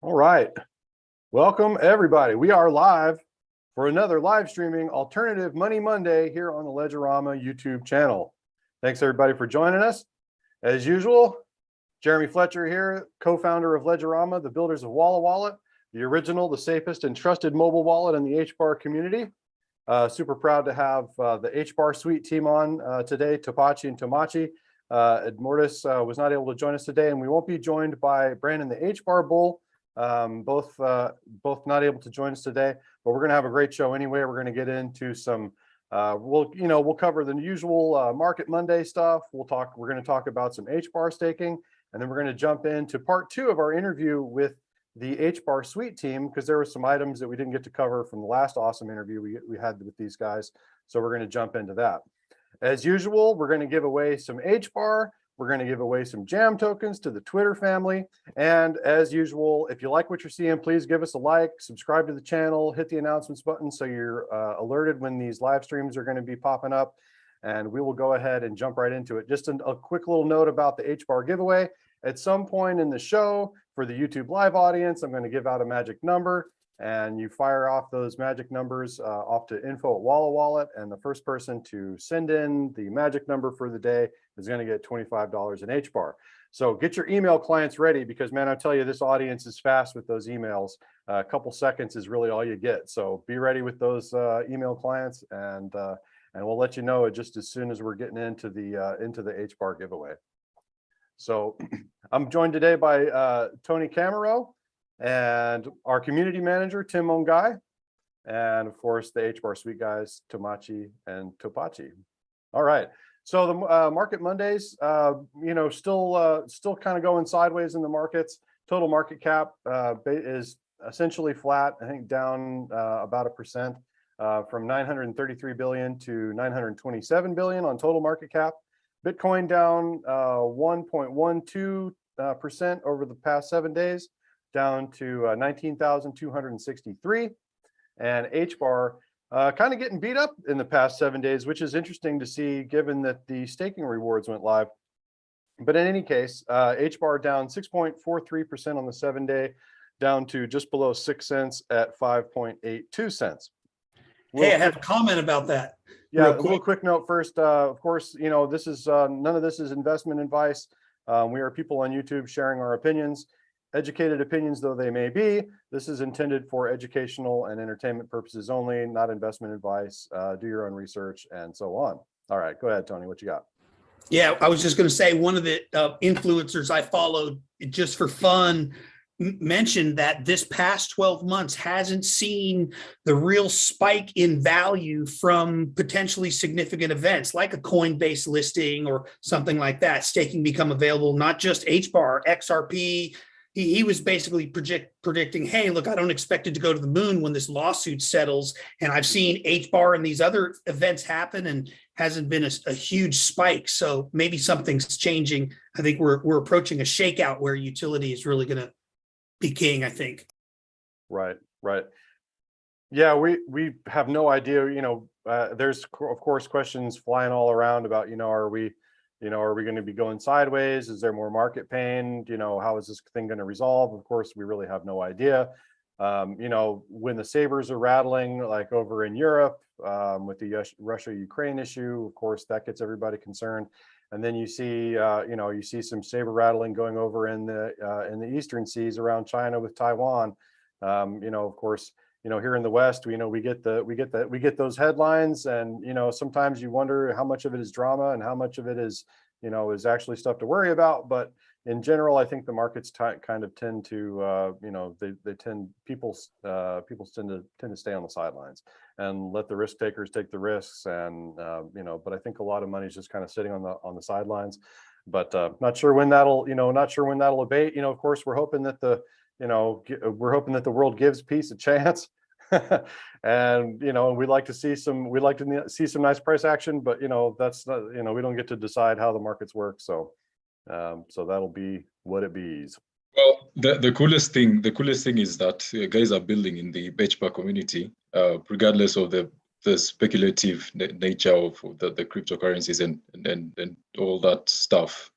All right. Welcome, everybody. We are live for another live streaming Alternative Money Monday here on the Ledgerama YouTube channel. Thanks, everybody, for joining us. As usual, Jeremy Fletcher here, co-founder of Ledgerama, the builders of Walla Wallet, the original, the safest, and trusted mobile wallet in the HBAR community. Super proud to have the HBARSUITE team on today, Topachi and Tomachi. Mortis was not able to join us today, and we won't be joined by Brandon, the HBAR Bull. Both not able to join us today, but we're going to have a great show anyway. We're going to get into some we'll cover the usual Market Monday stuff. We're going to talk about some HBAR staking, and then we're going to jump into part 2 of our interview with the HBARSUITE team, because there were some items that we didn't get to cover from the last awesome interview we had with these guys. So we're going to jump into that. As usual, we're going to give away some HBAR. We're going to give away some jam tokens to the Twitter family. And as usual, if you like what you're seeing, please give us a like, subscribe to the channel, hit the announcements button so you're alerted when these live streams are going to be popping up. And we will go ahead and jump right into it. Just a quick little note about the HBAR giveaway. At some point in the show, for the YouTube live audience, I'm going to give out a magic number. And you fire off those magic numbers off to info@Walla Wallet, and the first person to send in the magic number for the day is going to get $25 in HBAR. So get your email clients ready, because man, I tell you, this audience is fast with those emails. A couple seconds is really all you get. So be ready with those email clients, and we'll let you know just as soon as we're getting into the HBAR giveaway. So I'm joined today by Tony Camero, and our community manager, Tim Mongai, and of course the HBARSUITE guys, Tomachi and Topachi. All right, so the Market Mondays, still kind of going sideways in the markets. Total market cap is essentially flat, I think down about 1%, from 933 billion to 927 billion on total market cap. Bitcoin down 1.12% over the past 7 days, down to 19,263, and HBAR kind of getting beat up in the past 7 days, which is interesting to see given that the staking rewards went live. But in any case, HBAR down 6.43% on the 7-day, down to just below 6 cents at 5.82 cents. Hey, I have a comment about that. Yeah, a little quick note first. Of course, this is none of this is investment advice. We are people on YouTube sharing our opinions. Educated opinions though they may be, this is intended for educational and entertainment purposes only, not investment advice. Do your own research and so on. All right, go ahead, Tony, what you got? Yeah, I was just going to say, one of the influencers I followed just for fun mentioned that this past 12 months hasn't seen the real spike in value from potentially significant events like a Coinbase listing or something like that. Staking become available, not just HBAR, XRP. He was basically predicting, hey, look, I don't expect it to go to the moon when this lawsuit settles. And I've seen HBAR and these other events happen and hasn't been a huge spike. So maybe something's changing. I think we're approaching a shakeout where utility is really going to be king, I think. Right. Yeah, we have no idea. There's of course questions flying all around about, are we going to be going sideways? Is there more market pain? How is this thing going to resolve? Of course, we really have no idea. When the sabers are rattling, like over in Europe with the Russia-Ukraine issue, of course, that gets everybody concerned. And then you see some saber rattling going over in the eastern seas around China with Taiwan. Of course, here in the West, we get those headlines, and sometimes you wonder how much of it is drama and how much of it is actually stuff to worry about. But in general, I think the markets kind of tend to people tend to stay on the sidelines and let the risk takers take the risks. And but I think a lot of money is just kind of sitting on the sidelines. But not sure when that'll abate. Of course, we're hoping that the world gives peace a chance. And we'd like to see some nice price action, but that's not, we don't get to decide how the markets work. So that'll be what it bees. Well, the coolest thing is that guys are building in the HBAR community, regardless of the speculative nature of the cryptocurrencies and all that stuff.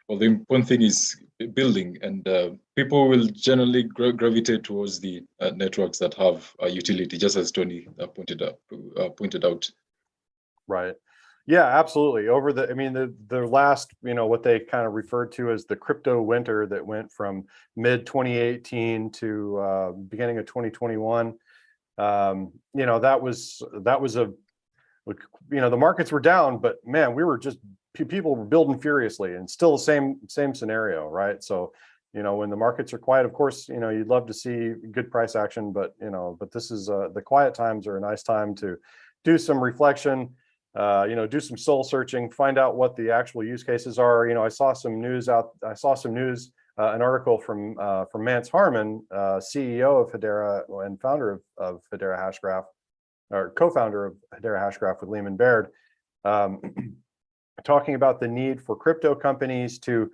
Well, the important thing is building, and people will generally gravitate towards the networks that have a utility, just as Tony pointed out. Right. Yeah, absolutely. Over the, I mean, the last, what they kind of referred to as the crypto winter that went from mid 2018 to beginning of 2021. That was a, the markets were down, but man, we were just, people were building furiously, and still the same scenario, right? So, when the markets are quiet, of course, you'd love to see good price action, but this is the quiet times are a nice time to do some reflection, do some soul searching, find out what the actual use cases are. I saw some news, an article from Mance Harmon, CEO of Hedera and founder of Hedera Hashgraph, or co-founder of Hedera Hashgraph with Lehman Baird, talking about the need for crypto companies to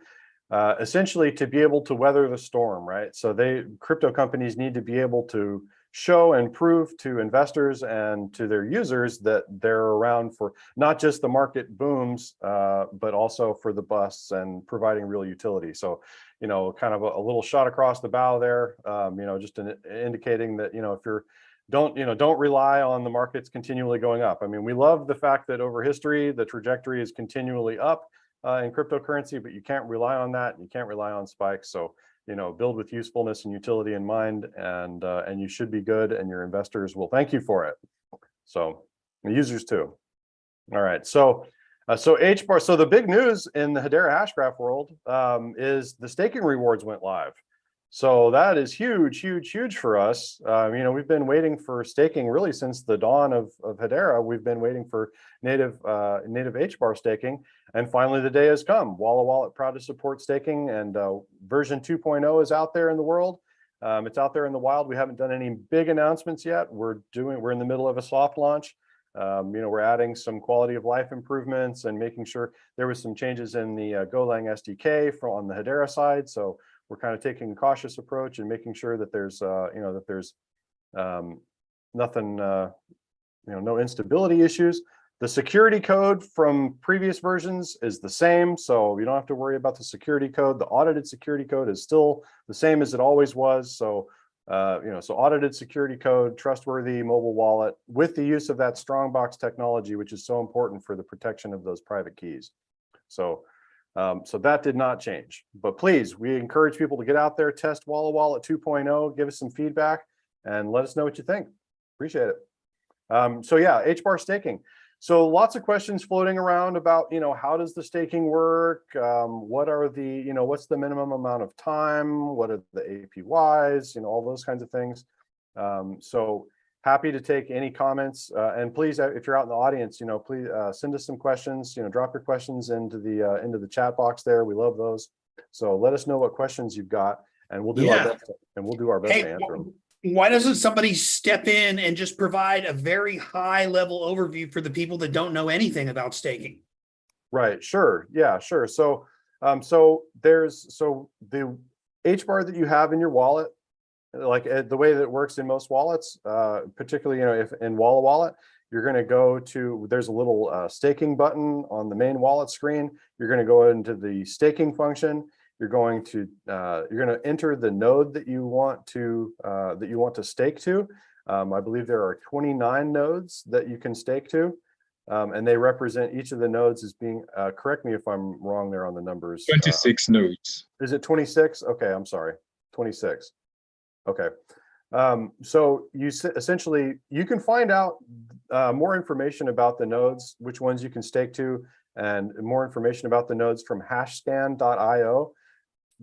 essentially to be able to weather the storm, right? So crypto companies need to be able to show and prove to investors and to their users that they're around for not just the market booms, but also for the busts and providing real utility. So, kind of a little shot across the bow there, just indicating that, if you're, don't rely on the markets continually going up. I mean, we love the fact that over history, the trajectory is continually up in cryptocurrency, but you can't rely on that. You can't rely on spikes. So, build with usefulness and utility in mind, and you should be good, and your investors will thank you for it. So the users too. All right. So HBAR. So the big news in the Hedera Hashgraph world is the staking rewards went live. So that is huge, huge, huge for us. We've been waiting for staking really since the dawn of Hedera. We've been waiting for native HBAR staking, and finally the day has come. Walla Wallet proud to support staking, and version 2.0 is out there in the world. It's out there in the wild. We haven't done any big announcements yet. We're in the middle of a soft launch. We're adding some quality of life improvements and making sure there was some changes in the Golang SDK on the Hedera side. So we're kind of taking a cautious approach and making sure that there's nothing, no instability issues. The security code from previous versions is the same, so you don't have to worry about the security code. The audited security code is still the same as it always was. So, so audited security code, trustworthy mobile wallet with the use of that Strongbox technology, which is so important for the protection of those private keys. So that did not change, but please, we encourage people to get out there, test Walla Wallet 2.0, give us some feedback, and let us know what you think. Appreciate it. So yeah, HBAR staking. So lots of questions floating around about, how does the staking work? What are the, what's the minimum amount of time? What are the APYs? All those kinds of things. So happy to take any comments, and please, if you're out in the audience, please send us some questions. Drop your questions into the chat box there. We love those. So let us know what questions you've got, and we'll do our best. And we'll do our best to answer them. Why doesn't somebody step in and just provide a very high level overview for the people that don't know anything about staking? Right. Sure. Yeah. Sure. So, the HBAR that you have in your wallet, like the way that it works in most wallets, particularly, if in Walla Wallet, you're going to go to, there's a little staking button on the main wallet screen. You're going to go into the staking function. You're going to enter the node that you want to stake to. I believe there are 29 nodes that you can stake to, and they represent each of the nodes as being. Correct me if I'm wrong there on the numbers. 26 nodes. Is it 26? Okay, I'm sorry, 26. Okay. So essentially you can find out more information about the nodes, which ones you can stake to, and more information about the nodes from hashscan.io.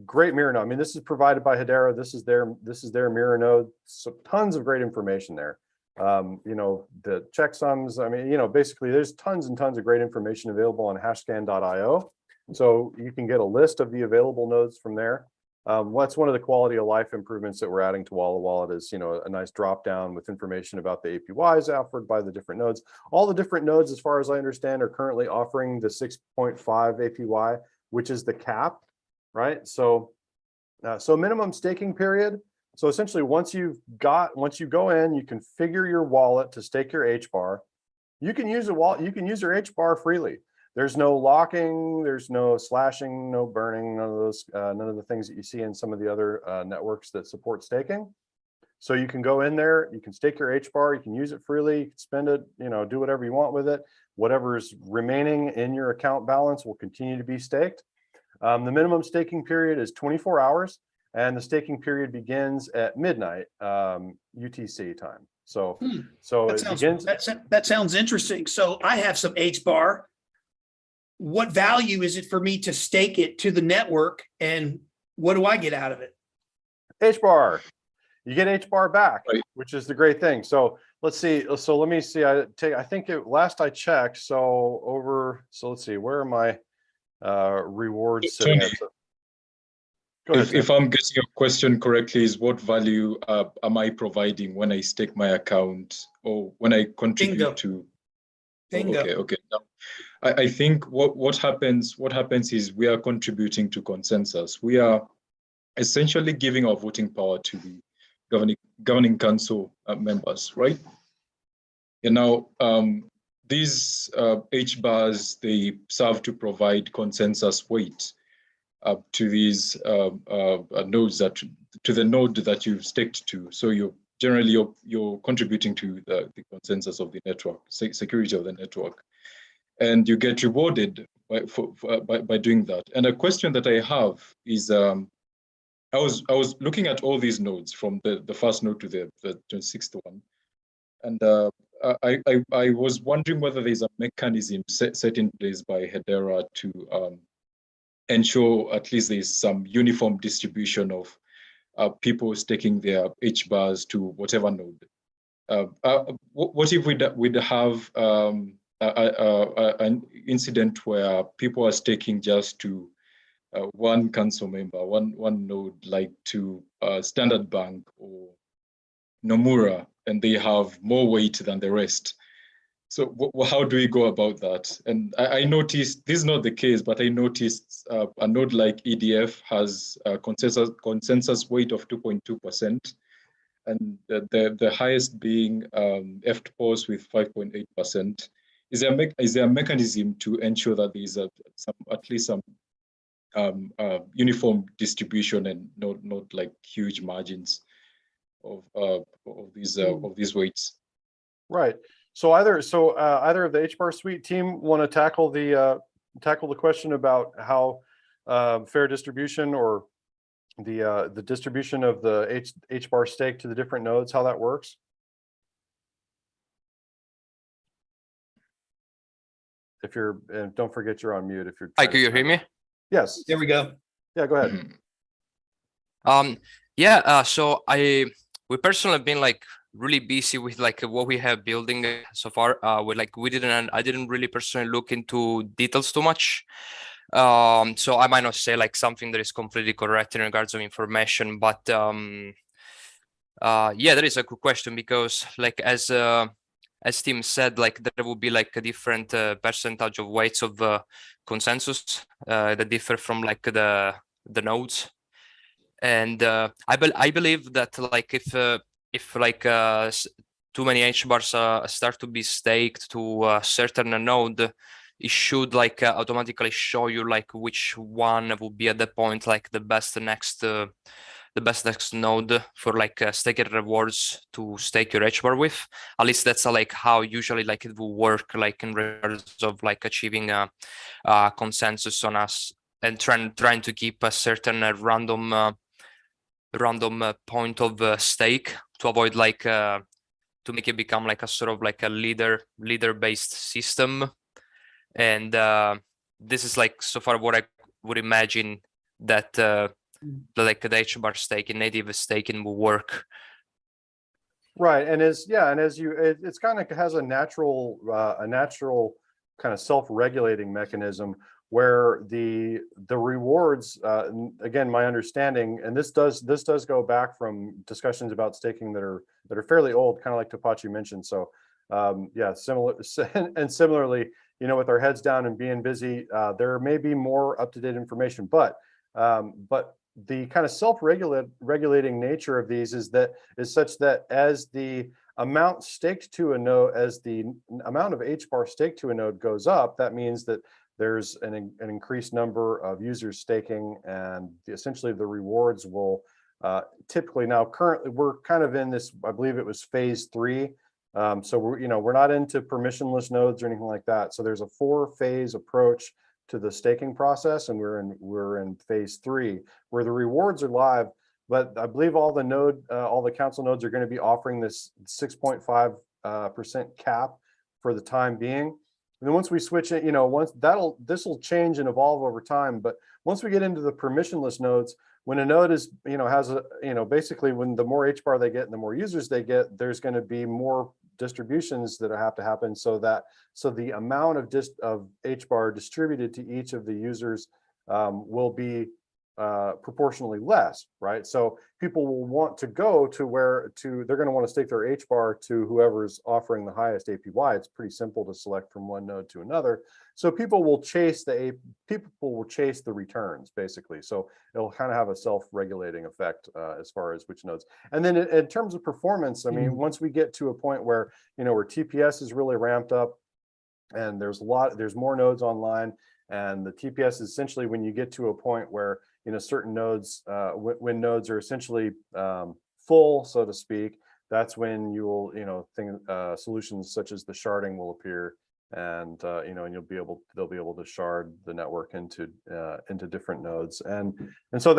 Great mirror node. I mean, this is provided by Hedera. This is their mirror node. So tons of great information there. The checksums. I mean, basically there's tons and tons of great information available on hashscan.io. So you can get a list of the available nodes from there. What's one of the quality of life improvements that we're adding to Walla Wallet is, a nice drop down with information about the APYs offered by the different nodes. All the different nodes, as far as I understand, are currently offering the 6.5 APY, which is the cap, right? So minimum staking period. So essentially, once you go in, you configure your wallet to stake your HBAR. You can use a wallet. You can use your HBAR freely. There's no locking, there's no slashing, no burning, none of those, none of the things that you see in some of the other networks that support staking. So you can go in there, you can stake your HBAR, you can use it freely, you can spend it, do whatever you want with it. Whatever's remaining in your account balance will continue to be staked. The minimum staking period is 24 hours, and the staking period begins at midnight UTC time. So, that sounds interesting. So I have some HBAR. What value is it for me to stake it to the network, and what do I get out of it? HBAR. You get HBAR back, right, which is the great thing. So let's see. So let me see. I think last I checked. So let's see. Where are my rewards sitting at? Go ahead, if I'm getting your question correctly, is what value am I providing when I stake my account or when I contribute Bingo. to? Bingo. Okay. Now, I think what happens is we are contributing to consensus. We are essentially giving our voting power to the governing council members, right? And now these HBARs, they serve to provide consensus weight to these nodes, to the node that you've staked to. So you're contributing to the consensus of the network, security of the network, and you get rewarded by doing that. And a question that I have is, I was looking at all these nodes from the first node to the 26th one, and I was wondering whether there's a mechanism set in place by Hedera to ensure at least there's some uniform distribution of people staking their HBARs to whatever node. What if we'd have an incident where people are staking just to one council member, one node, like to Standard Bank or Nomura, and they have more weight than the rest? So how do we go about that? And I noticed, this is not the case, but I noticed a node like EDF has a consensus weight of 2.2%, and the highest being FTPOS with 5.8%. Is there a mechanism to ensure that there is at least some uniform distribution and not like huge margins of these weights? Right. So either of the HBARSUITE team want to tackle the question about how fair distribution or the distribution of the HBAR stake to the different nodes, how that works? If you're, and don't forget you're on mute if you're. Hi, can you hear me? Yes. There we go. Yeah, go ahead. So we personally have been like really busy with like what we have building so far. I didn't really personally look into details too much. So I might not say like something that is completely correct in regards of information, but yeah, that is a good question, because like as Tim said, like there will be like a different percentage of weights of consensus that differ from like the nodes. And I believe that like if like too many HBARs start to be staked to a certain node, it should like automatically show you like which one will be at the point like the best next node for like staking rewards to stake your HBAR with. At least that's like how usually like it will work, like in regards of like achieving a consensus on us and trying to keep a certain random point of stake to avoid like to make it become like a sort of like a leader based system. And this is like so far what I would imagine that like the HBAR staking, native staking will work. Right, and it's kind of has a natural kind of self-regulating mechanism where the rewards, again, my understanding, and this does go back from discussions about staking that are fairly old, kind of like Tapachi mentioned. So yeah, similarly, with our heads down and being busy, there may be more up-to-date information, but the kind of self-regulating nature of these is such that as the amount staked to a node, as the amount of HBAR staked to a node goes up, that means that there's an increased number of users staking, and essentially the rewards will typically, now currently we're kind of in this, I believe it was phase 3. So we're not into permissionless nodes or anything like that. So there's a 4-phase approach to the staking process, and we're in phase 3 where the rewards are live. But I believe all the council nodes are going to be offering this 6.5% cap for the time being. And then once we switch it, this will change and evolve over time. But once we get into the permissionless nodes, when a node is, has a, basically when the more HBAR they get and the more users they get, there's going to be more distributions that have to happen so the amount of HBAR distributed to each of the users will be proportionally less, right? So people will want to go to they're going to want to stake their HBAR to whoever's offering the highest APY. It's pretty simple to select from one node to another. So people will chase the returns, basically. So it'll kind of have a self-regulating effect as far as which nodes. And then in terms of performance, I mean, once we get to a point where where TPS is really ramped up, and there's more nodes online, and the TPS is essentially when you get to a point where certain nodes, when nodes are essentially full, so to speak, that's when you will, solutions such as the sharding will appear, and and they'll be able to shard the network into different nodes, and so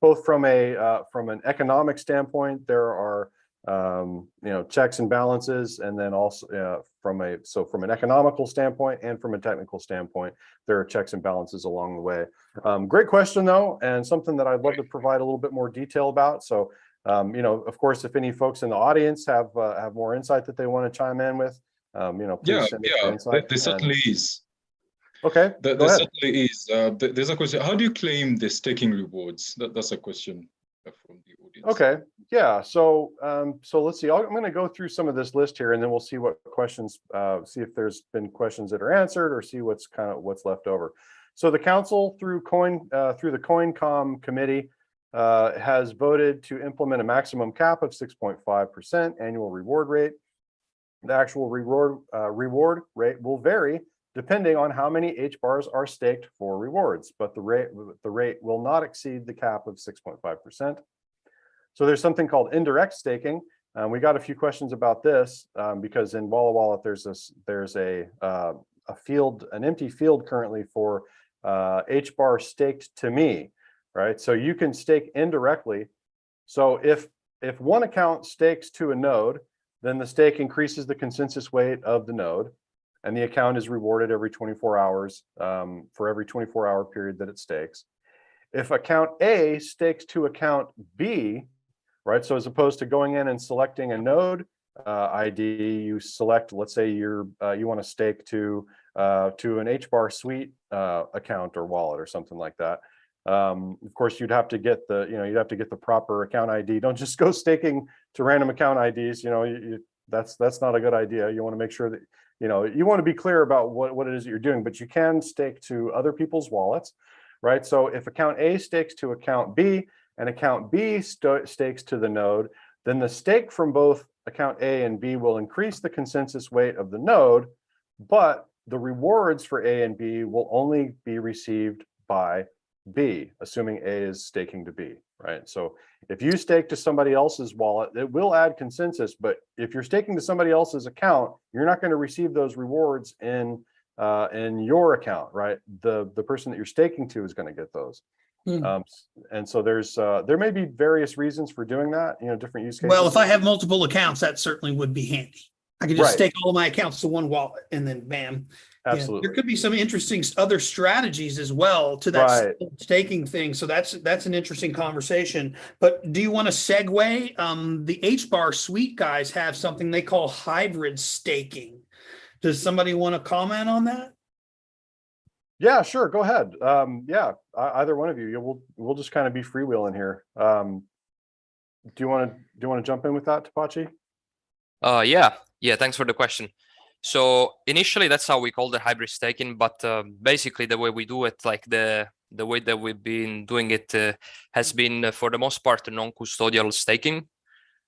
both from an economic standpoint, there are checks and balances, and then also from an economical standpoint and from a technical standpoint, there are checks and balances along the way. Great question though, and something that I'd love to provide a little bit more detail about. So of course, if any folks in the audience have more insight that they want to chime in with, please send your insight. There certainly is. Okay, there certainly is. There's a question: how do you claim the staking rewards? That's a question from the audience. Okay, yeah. So let's see. I'm going to go through some of this list here, and then we'll see what questions, see if there's been questions that are answered, or see what's left over. So the council through the CoinCom committee has voted to implement a maximum cap of 6.5% annual reward rate. The actual reward rate will vary depending on how many HBARs are staked for rewards, but the rate will not exceed the cap of 6.5%. So there's something called indirect staking. We got a few questions about this because in Walla Walla there's an empty field currently for HBAR staked to me, right? So you can stake indirectly. So if one account stakes to a node, then the stake increases the consensus weight of the node, and the account is rewarded every 24 hours for every 24-hour period that it stakes. If account A stakes to account B, right? So as opposed to going in and selecting a node ID, you select, let's say you want to stake to an HBARSUITE account or wallet or something like that. Of course, you'd have to get the proper account ID. Don't just go staking to random account IDs. That's not a good idea. You want to make sure that you want to be clear about what it is that you're doing, but you can stake to other people's wallets, right? So if account A stakes to account B and account B stakes to the node, then the stake from both account A and B will increase the consensus weight of the node, but the rewards for A and B will only be received by B, assuming A is staking to B, right? So if you stake to somebody else's wallet, it will add consensus, but if you're staking to somebody else's account, you're not going to receive those rewards in your account, right? The person that you're staking to is going to get those. And so there may be various reasons for doing that, different use cases. Well, if I have multiple accounts, that certainly would be handy. I could just stake all my accounts to one wallet and then bam. Absolutely. Yeah, there could be some interesting other strategies as well to that staking thing. So that's an interesting conversation. But do you want to segue? The HBARSUITE guys have something they call hybrid staking. Does somebody want to comment on that? Yeah, sure. Go ahead. Either one of you. We'll just kind of be freewheeling here. Do you want to jump in with that, Tapachi? Yeah. Thanks for the question. So initially, that's how we called it hybrid staking. But basically, the way we do it, like the way that we've been doing it, has been for the most part non-custodial staking.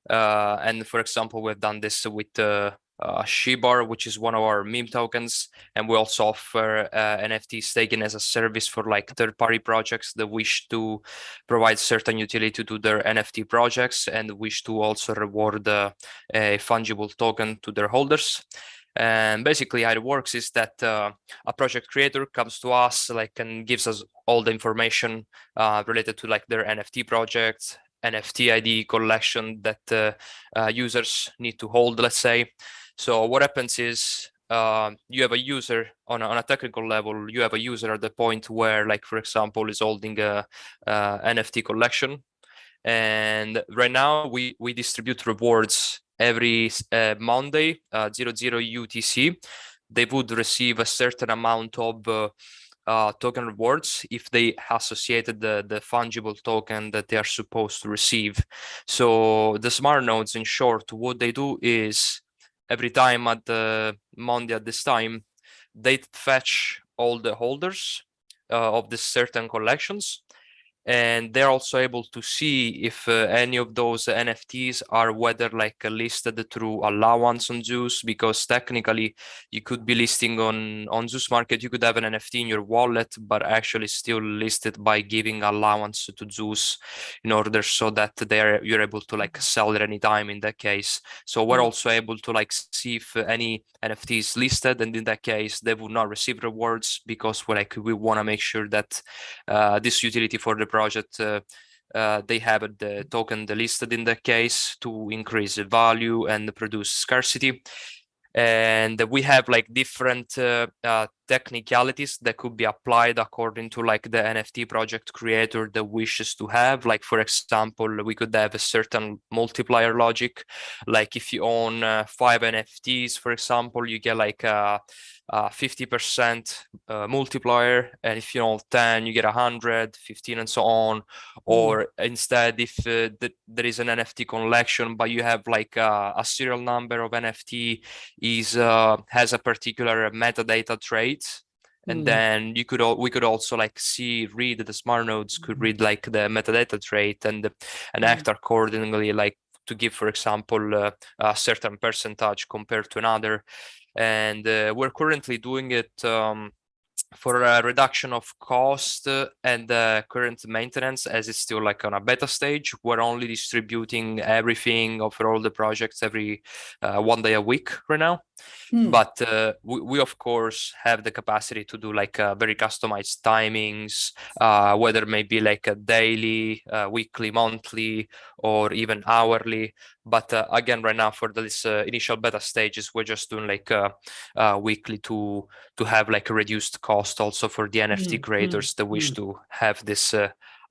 And for example, we've done this with HBAR, which is one of our meme tokens, and we also offer NFT staking as a service for like third-party projects that wish to provide certain utility to their NFT projects and wish to also reward a fungible token to their holders. And basically how it works is that a project creator comes to us like and gives us all the information related to like their NFT projects, NFT ID collection that users need to hold, let's say. So what happens is you have a user on a technical level, you have a user at the point where, like, for example, is holding a NFT collection. And right now we distribute rewards every Monday, 00 UTC. They would receive a certain amount of token rewards if they associated the fungible token that they are supposed to receive. So the smart nodes, in short, what they do is every time at the Monday at this time, they fetch all the holders of the certain collections. And they're also able to see if any of those NFTs are whether like listed through allowance on Zeus, because technically you could be listing on Zeus market, you could have an NFT in your wallet, but actually still listed by giving allowance to Zeus in order so that you're able to like sell it anytime in that case. So we're also able to like see if any NFT is listed, and in that case they would not receive rewards because we want to make sure that this utility for the project they have the token listed in that case to increase the value and produce scarcity. And we have like different technicalities that could be applied according to like the NFT project creator that wishes to have. Like, for example, we could have a certain multiplier logic. Like if you own 5 NFTs, for example, you get like a 50% multiplier, and if you own 10 you get 100, 15, and so on. Or instead, if there is an NFT collection but you have like a serial number of NFT has a particular metadata trait, and then we could also like read the smart nodes could read like the metadata trait and act accordingly, like to give, for example, a certain percentage compared to another. And we're currently doing it for a reduction of cost and current maintenance, as it's still like on a beta stage. We're only distributing everything for all the projects every 1 day a week right now. But we of course have the capacity to do like very customized timings, whether it may be like a daily, weekly, monthly, or even hourly. But again, right now for this initial beta stages, we're just doing like weekly to have like a reduced cost also for the NFT creators that wish to have this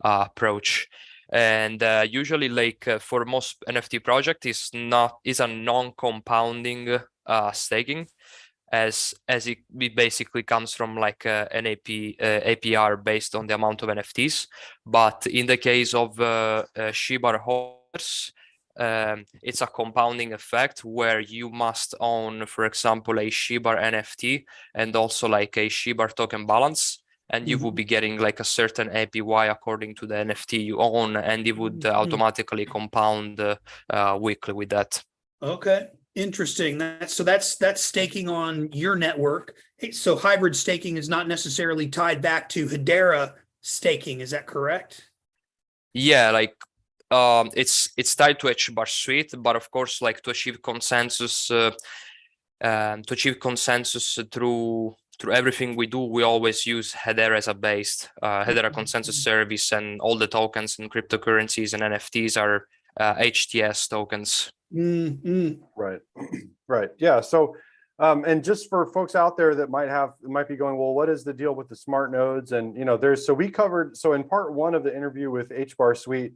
approach. And usually like for most NFT project is a non-compounding staking, as it basically comes from like an APR based on the amount of NFTs. But in the case of HBAR holders, it's a compounding effect where you must own, for example, a HBAR NFT and also like a HBAR token balance, and you will be getting like a certain APY according to the NFT you own, and it would automatically compound weekly with that. Okay, interesting. That's staking on your network. So hybrid staking is not necessarily tied back to Hedera staking, is that correct? Yeah, like it's tied to HBARSUITE, but of course, like to achieve consensus through everything we do, we always use Hedera as a base. Hedera consensus service, and all the tokens and cryptocurrencies and NFTs are HTS tokens. Right. Right. Yeah. So, and just for folks out there that might be going, well, what is the deal with the smart nodes? And, we covered, so in part 1 of the interview with HBARSUITE,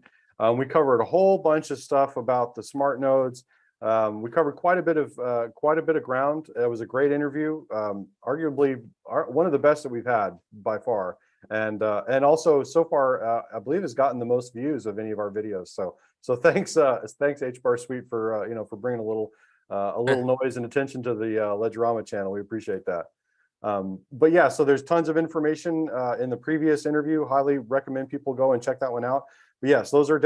we covered a whole bunch of stuff about the smart nodes. We covered quite a bit of ground. It was a great interview, arguably one of the best that we've had by far. And also so far, I believe has gotten the most views of any of our videos. So thanks HBARSUITE for bringing a little noise and attention to the Ledgerama channel. We appreciate that. But yeah, so there's tons of information in the previous interview. Highly recommend people go and check that one out. But yes, those are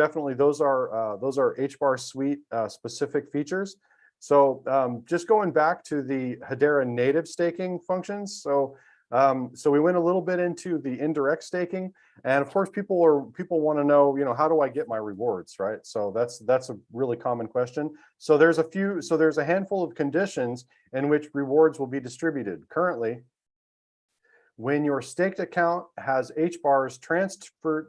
HBARSUITE specific features. So just going back to the Hedera native staking functions. So we went a little bit into the indirect staking, and of course people want to know, how do I get my rewards, right? So that's a really common question. So there's a handful of conditions in which rewards will be distributed. Currently, when your staked account has HBARs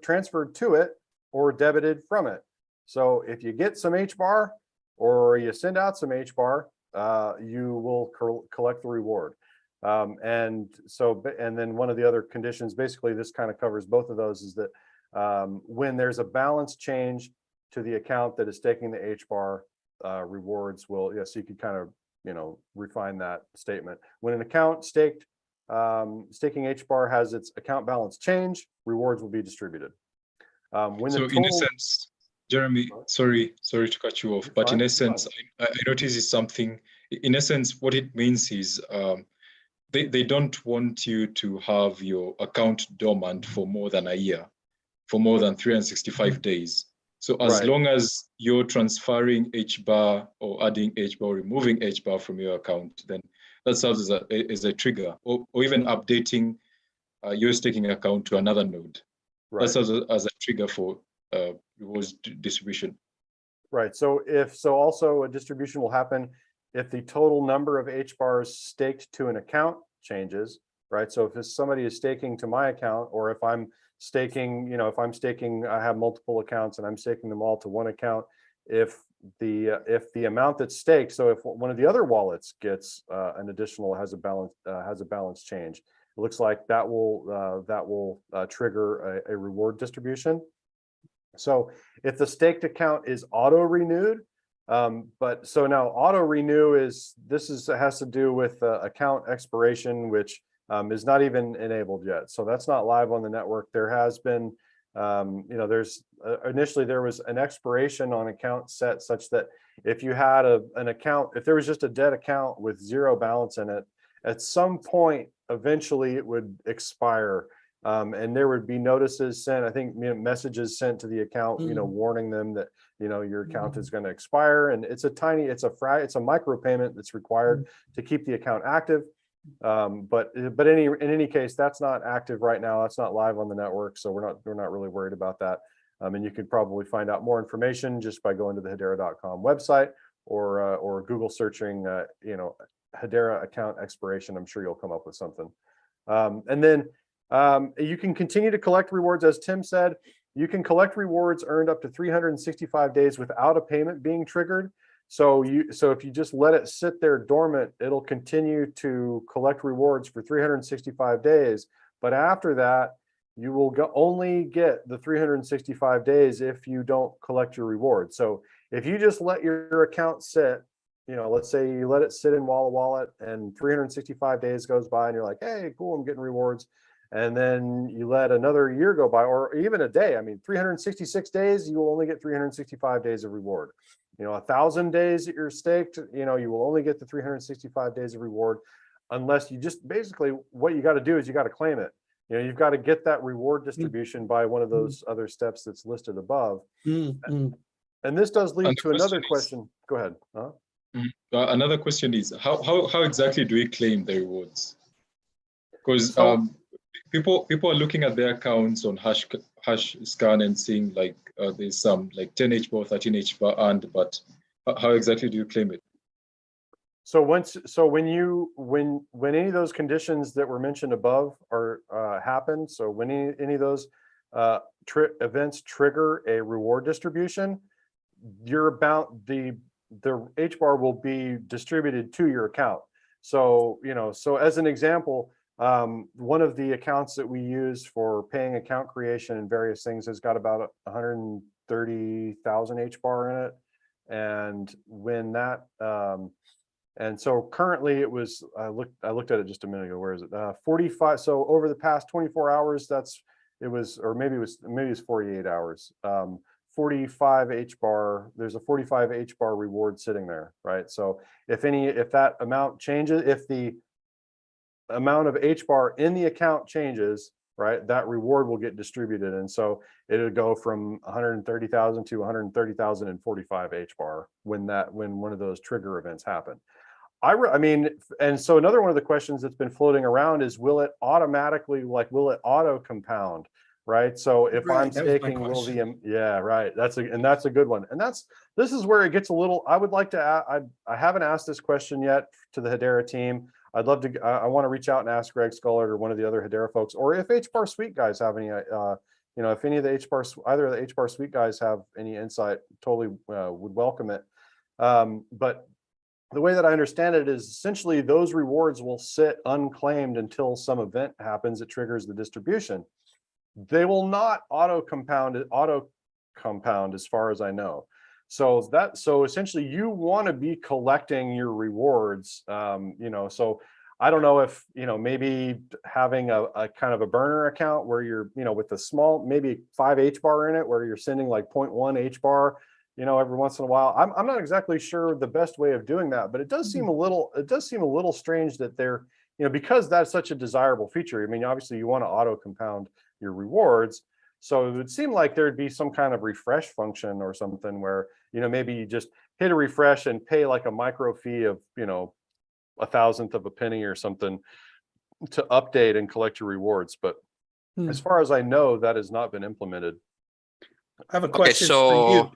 transferred to it or debited from it. So if you get some HBAR or you send out some HBAR, you will collect the reward. And then one of the other conditions, basically this kind of covers both of those, is that when there's a balance change to the account that is staking the HBAR, rewards will, so you could kind of, refine that statement. When an account staking HBAR has its account balance change, rewards will be distributed. In essence, Jeremy, sorry to cut you off, but in essence, I noticed is something. In essence, what it means is they don't want you to have your account dormant for more than a year, for more than 365 days. So as long as you're transferring HBAR or adding HBAR or removing HBAR from your account, then that serves as a trigger, or even updating your staking account to another node. That serves as a trigger for rewards distribution. Right. So also a distribution will happen if the total number of HBARs staked to an account changes, right? So if somebody is staking to my account, or if I'm staking, I have multiple accounts and I'm staking them all to one account. If the amount that's staked, so if one of the other wallets gets an additional has a balance change, it looks like that will trigger a reward distribution. So if the staked account is auto renewed, but so now auto renew has to do with account expiration, which is not even enabled yet. So that's not live on the network. There has been, initially there was an expiration on account set such that if you had an account, if there was just a dead account with zero balance in it, at some point, eventually it would expire. And there would be notices sent, I think, messages sent to the account, warning them that, your account is going to expire. And it's a micro payment that's required to keep the account active. But in any case, that's not active right now. That's not live on the network. So we're not really worried about that. And you could probably find out more information just by going to the Hedera.com website or Google searching, Hedera account expiration. I'm sure you'll come up with something. And then you can continue to collect rewards. As Tim said, you can collect rewards earned up to 365 days without a payment being triggered. So if you just let it sit there dormant, it'll continue to collect rewards for 365 days. But after that, you will only get the 365 days if you don't collect your reward. So if you just let your account sit, let's say you let it sit in Walla Wallet and 365 days goes by and you're like, hey, cool, I'm getting rewards. And then you let another year go by, or even a day. 366 days, you will only get 365 days of reward. 1,000 days that you're staked, you will only get the 365 days of reward, unless you just basically what you got to do is you got to claim it. You've got to get that reward distribution by one of those other steps that's listed above. And this does lead to another question. Go ahead. Another question is how exactly do we claim the rewards? Because people are looking at their accounts on hash scan and seeing like there's some like 10 HBAR, 13 HBAR earned, but how exactly do you claim it? So when any of those conditions that were mentioned above are happen, so when any of those events trigger a reward distribution, the HBAR will be distributed to your account. So so as an example, one of the accounts that we use for paying account creation and various things has got about 130,000 HBAR in it. And when that and so currently it was, I looked at it just a minute ago. Where is it? 45. So over the past 24 hours, maybe it was 48 hours. 45 HBAR. There's a 45 HBAR reward sitting there, right? So if that amount changes, if the amount of HBAR in the account changes, right, that reward will get distributed. And so it'll go from 130,000 to 130,045 HBAR when one of those trigger events happen. I mean, and so another one of the questions that's been floating around is, will it automatically, like, will it auto compound, right? So if Right, I'm that was my staking, will question. yeah, right. That's a good one. And this is where it gets a little, I would like to, I haven't asked this question yet to the Hedera team. I'd love to, I want to reach out and ask Greg Scullard or one of the other Hedera folks, or if HBARSUITE guys have any, if any of the either of the HBARSUITE guys have any insight, totally would welcome it. But the way that I understand it is essentially those rewards will sit unclaimed until some event happens that triggers the distribution. They will not auto compound as far as I know. So essentially you want to be collecting your rewards, so I don't know if, maybe having a kind of a burner account where you're, with a small, maybe 5 HBAR in it, where you're sending like 0.1 HBAR, every once in a while. I'm not exactly sure the best way of doing that, but it does seem a little strange that they're, because that's such a desirable feature. I mean, obviously you want to auto compound your rewards. So it would seem like there'd be some kind of refresh function or something where, maybe you just hit a refresh and pay like a micro fee of, 1/1000th of a penny or something to update and collect your rewards. But as far as I know, that has not been implemented. I have a Okay, question for you. so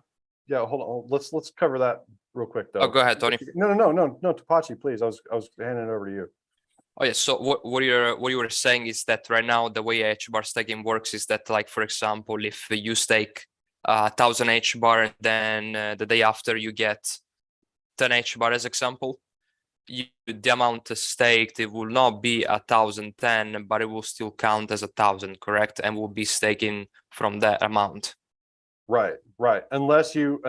Yeah, hold on. Let's cover that real quick though. oh, go ahead, Tony. No, Tapachi, please. I was handing it over to you. Oh yeah, so what you were saying is that right now the way HBAR staking works is that, like, for example, if you stake 1,000 HBAR and then the day after you get 10 HBAR as example, the amount staked, it will not be 1,010, but it will still count as 1,000, correct? And will be staking from that amount. Right. Unless you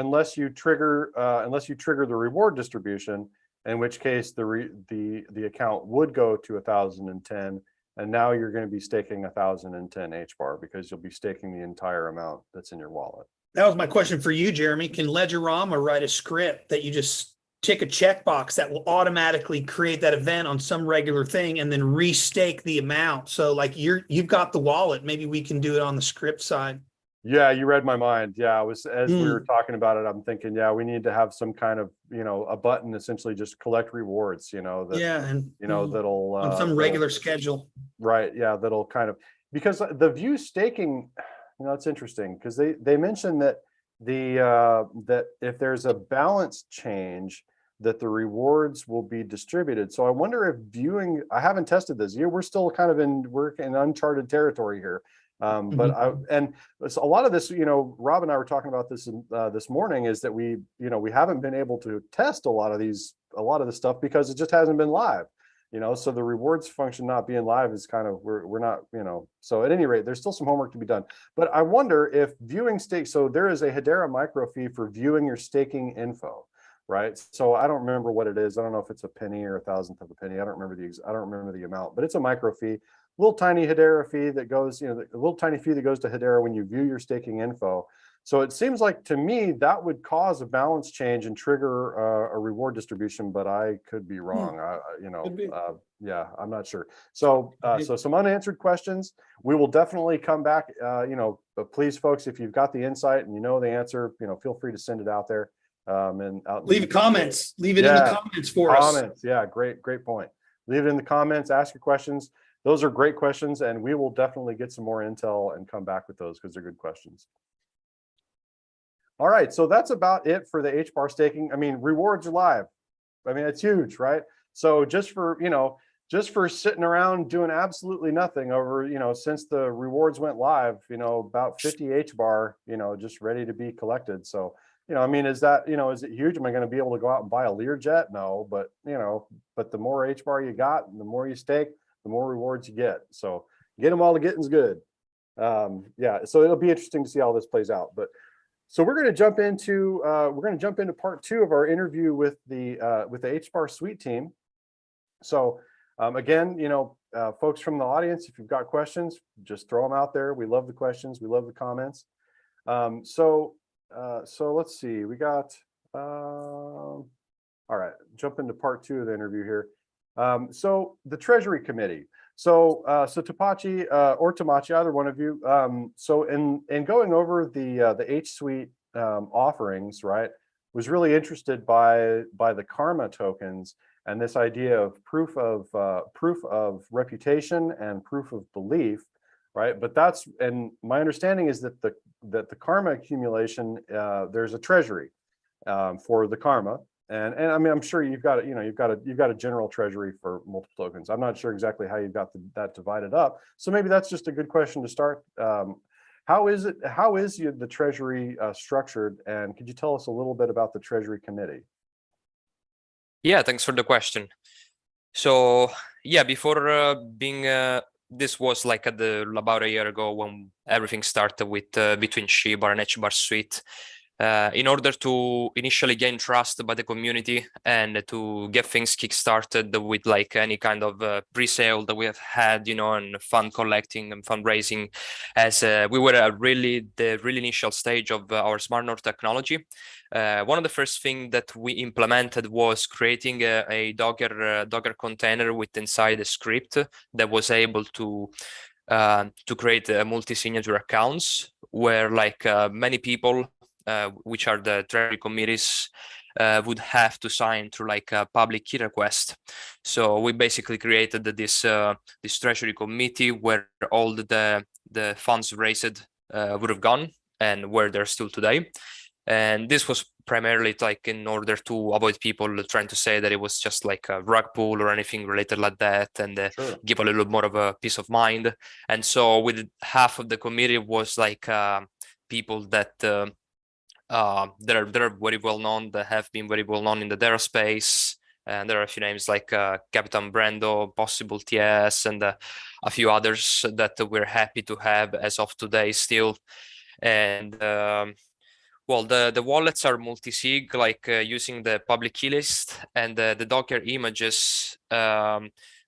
trigger the reward distribution, in which case the account would go to 1,010, and now you're going to be staking 1,010 HBAR because you'll be staking the entire amount that's in your wallet. That was my question for you, Jeremy. Can Ledgerama write a script that you just tick a checkbox that will automatically create that event on some regular thing and then restake the amount? So like you've got the wallet, maybe we can do it on the script side. Yeah, you read my mind. Yeah, I was, as we were talking about it, I'm thinking, yeah, we need to have some kind of, a button, essentially just collect rewards, that'll on some regular schedule. Right. Yeah, that'll kind of, because the view staking, it's interesting because they mentioned that that if there's a balance change, that the rewards will be distributed. So I wonder if viewing, I haven't tested this. We're still kind of we're in uncharted territory here. But so a lot of this, Rob and I were talking about this this morning, is that we haven't been able to test a lot of this stuff because it just hasn't been live, so the rewards function not being live is kind of, we're not, so at any rate, there's still some homework to be done. But I wonder if viewing stake, so there is a Hedera micro fee for viewing your staking info, right? So I don't remember what it is. I don't know if it's a penny or 1,000th of a penny. I don't remember the amount, but it's a micro fee. Little tiny Hedera fee that goes, a little tiny fee that goes to Hedera when you view your staking info. So it seems like to me that would cause a balance change and trigger a reward distribution, but I could be wrong. Yeah, I'm not sure. So so some unanswered questions. We will definitely come back. But please, folks, if you've got the insight and the answer, feel free to send it out there. And leave comments. Leave it in the comments for us. Yeah, great point. Leave it in the comments. Ask your questions. Those are great questions, and we will definitely get some more intel and come back with those because they're good questions. All right, so that's about it for the HBAR staking. I mean, rewards are live. I mean, it's huge, right? So just for sitting around doing absolutely nothing over, since the rewards went live, about 50 HBAR, just ready to be collected. So, I mean, is that, is it huge? Am I going to be able to go out and buy a Learjet? No, but, but the more HBAR you got and the more you stake, the more rewards you get. So get them all, the getting's good. Yeah, so it'll be interesting to see how this plays out. But so we're going to jump into part 2 of our interview with the HBARSUITE team. So again, folks from the audience, if you've got questions, just throw them out there. We love the questions. We love the comments. So let's see. We got all right. Jump into part 2 of the interview here. So the Treasury Committee. So, so Tapachi or Tamachi, either one of you. So in going over the HSUITE offerings, right, was really interested by the karma tokens and this idea of proof of reputation and proof of belief, right? But that's, and my understanding is that the karma accumulation, there's a treasury for the karma. And I mean, I'm sure you've got a general treasury for multiple tokens. I'm not sure exactly how you've got that divided up. So maybe that's just a good question to start. How is the treasury structured? And could you tell us a little bit about the treasury committee? Yeah, thanks for the question. So yeah, before this was like about a year ago when everything started with between HBAR and HBARSUITE. In order to initially gain trust by the community and to get things kickstarted with like any kind of pre-sale that we have had, and fund collecting and fundraising, as we were at the really initial stage of our smart node technology. One of the first things that we implemented was creating a Docker container with inside a script that was able to create multi-signature accounts where like many people, which are the treasury committees, would have to sign through like a public key request. So we basically created this treasury committee where all the funds raised would have gone and where they're still today. And this was primarily like in order to avoid people trying to say that it was just like a rug pull or anything related like that, and Sure. give a little more of a peace of mind. And so with half of the committee was like people that that are very well known, that have been very well known in the Hedera space. And there are a few names like Captain Brando, Possible TS, and a few others that we're happy to have as of today still. And well, the wallets are multi-sig, like using the public key list, and the Docker images.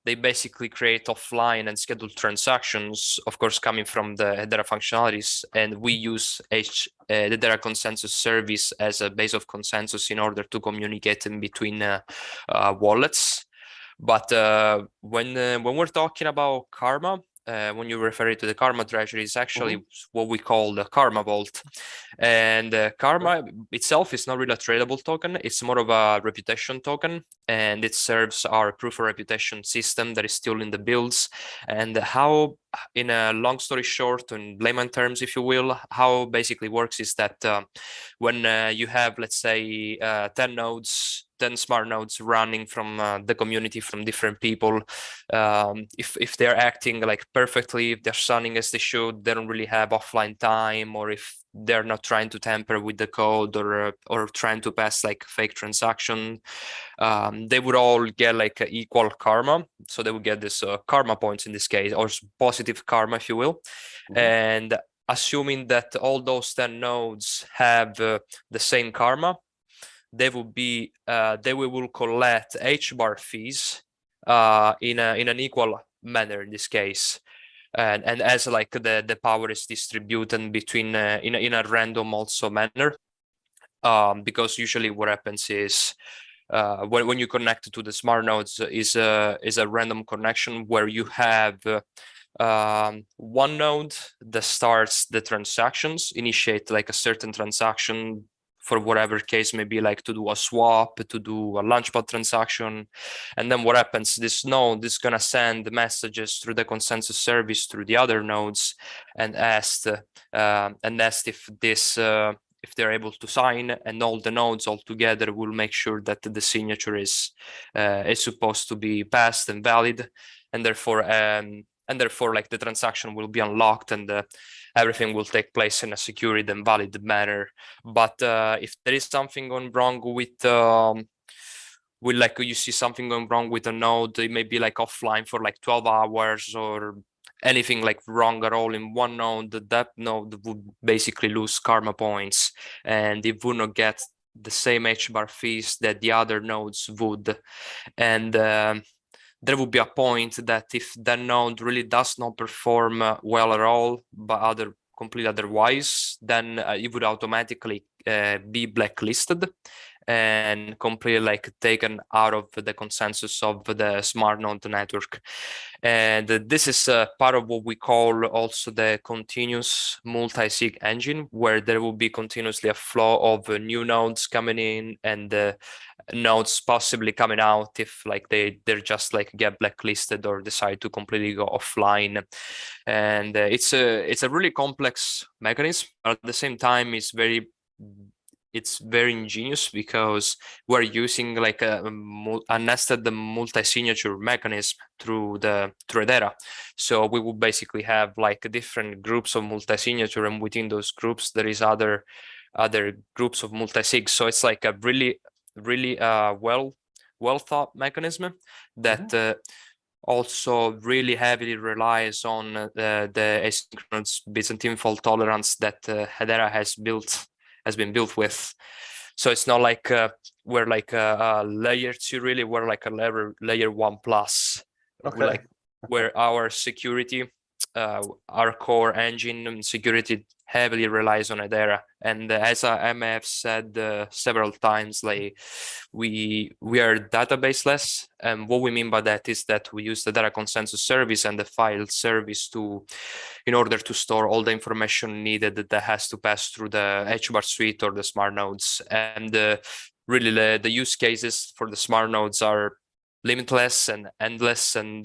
They basically create offline and scheduled transactions, of course, coming from the Hedera functionalities. And we use the Hedera consensus service as a base of consensus in order to communicate in between wallets. But when we're talking about karma, when you refer to the karma treasury, is actually what we call the karma vault. And karma itself is not really a tradable token. It's more of a reputation token, and it serves our proof of reputation system that is still in the builds. And how, in a long story short, in layman terms, if you will, how basically works is that when you have, let's say, 10 nodes, 10 smart nodes running from the community, from different people, if they're acting like perfectly, if they're running as they should, they don't really have offline time, or if they're not trying to tamper with the code or trying to pass like fake transaction, they would all get like equal karma. So they would get this karma points in this case, or positive karma, if you will. And assuming that all those 10 nodes have the same karma, they will collect HBAR fees in an equal manner in this case. And as like the power is distributed between in a random also manner, because usually what happens is when you connect to the smart nodes is a random connection where you have one node that starts the transactions, initiate like a certain transaction for whatever case may be, like to do a swap, to do a launchpad transaction. And then what happens, this node is going to send messages through the consensus service through the other nodes and ask if this if they're able to sign, and all the nodes all together will make sure that the signature is supposed to be passed and valid, and therefore like the transaction will be unlocked, and everything will take place in a secured and valid manner. But if there is something going wrong with like you see something going wrong with a node, it may be like offline for like 12 hours or anything like wrong at all in one node, that node would basically lose karma points, and it would not get the same HBAR fees that the other nodes would. And there would be a point that if that node really does not perform well at all, but completely otherwise, then it would automatically be blacklisted, and completely like taken out of the consensus of the smart node network. And this is part of what we call also the continuous multi-sig engine, where there will be continuously a flow of new nodes coming in and nodes possibly coming out if like they're just like get blacklisted or decide to completely go offline. And it's a really complex mechanism, but at the same time it's very ingenious because we're using like a nested multi-signature mechanism through Hedera. So we will basically have like different groups of multi-signature, and within those groups there is other groups of multi-sig. So it's like a really well thought mechanism that also really heavily relies on the asynchronous Byzantine fault tolerance that Hedera has been built with. So it's not like we're like a layer 2, really. We're like a layer 1+. Okay. Where our security, our core engine and security heavily relies on Hedera. And as I may have said several times, like we are database-less. And what we mean by that is that we use the data consensus service and the file service in order to store all the information needed that has to pass through the HBARSUITE or the smart nodes. And really the use cases for the smart nodes are limitless and endless, and